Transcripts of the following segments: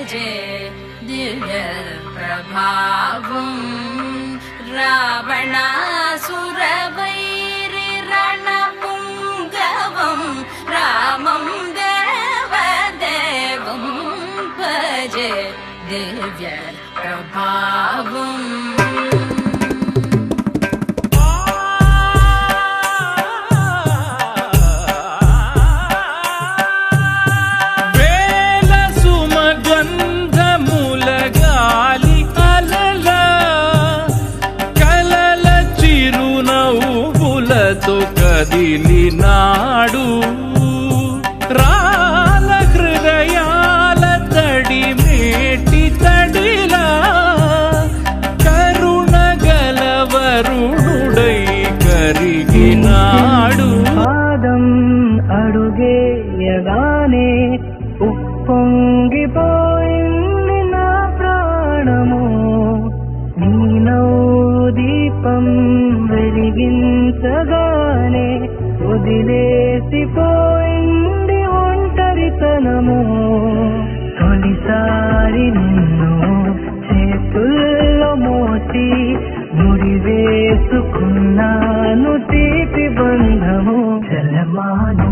భజే దివ్య ప్రభావం రావణాసురవైరి రణపుంగవం రామం దేవదేవం భజే దివ్య ప్రభావం కదిలినాడు రాల హృదయాల తడి మేటి తడిలా కరుణ గలవరుడై కరిగినాడు. పాదం అడుగేయగానే ఉప్పొంగిపోయింది నా ప్రాణము నీనో దీపం వెలిగించగానే వదిలేసిపోయింది ఒంటరితనము తొలిసారి నిన్ను చేతుల్లో మోసి ముడివేసుకున్నాను తీపి బంధము చలమాను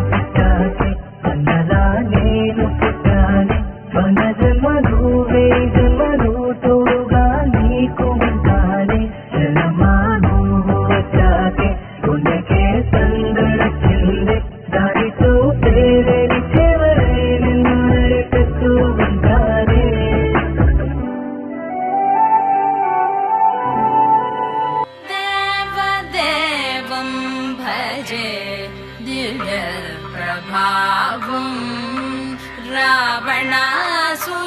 పుట్టాలి అన్నలా నేను పుట్టాలి మన జన్మలు వేజన్మలు తోడుగా నీకు ఉండాలి చలమాను పుట్టాలి కొనకే సందడిచింది దానితో పేరెలి చివరి నిన్నరిపెత్తూ ఉండాలి. దేవదేవం భజే దివ్య ప్రభావం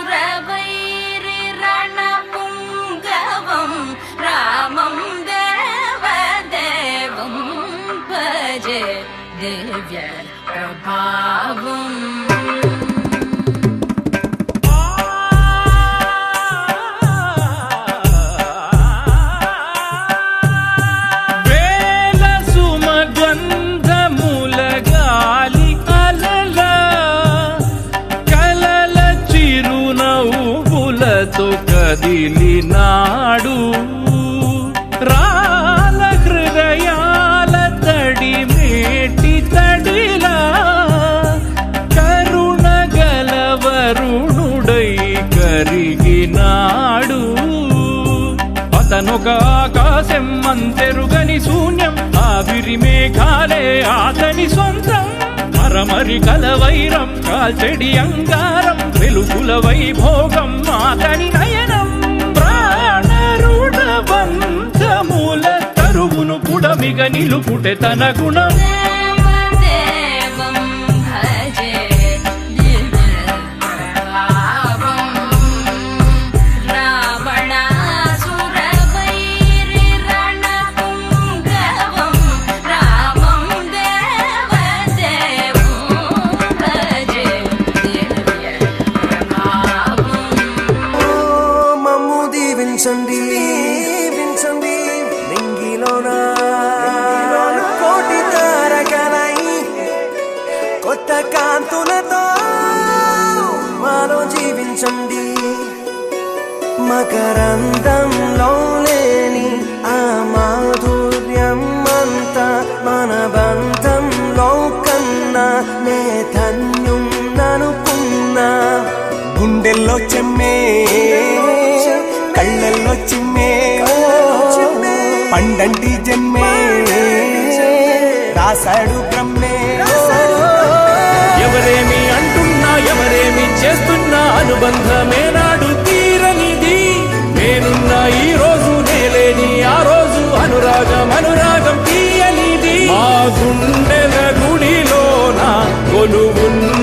రావణాసురవైరి రణపుంగవం రామం దేవదేవం భజే దివ్య ప్రభావం కదిలినాడు రాల హృదయాల తడి మేటి తడిలా కరుణ గలవరుణుడై కరిగినాడు. అతనొక ఆకాశం అంతెరుగని శూన్యం ఆవిరి మేఘాలే అతని సొంతం మరమరి కలవైరం కాల్చెడి అంగారం వెలుగుల వైభోగం అతని నయనం ప్రాణరుడవంతముల తరువును పుడమిగ నిలుపుటె తన గుణం. వించండి నింగిలోన కోటి తారకలై కొత్త కాంతులతో మాలో జీవించండి మకరందంలో లేని ఆ మాధుర్యం అంతా మన బంధంలో కన్నా నే ధన్యం ననుకున్నా గుండెల్లో చెమ్మే కళ్ళల్లో చిమ్మే పండంటి జన్మే రాశాడు బ్రహ్మే. ఎవరేమి అంటున్నా ఎవరేమి చేస్తున్నా అనుబంధమే నాడు తీరనిది నేనున్నా ఈ రోజు నేలేని ఆ రోజు అనురాగం తీయనిది మా గుండెల గుడిలోన కొలువున్న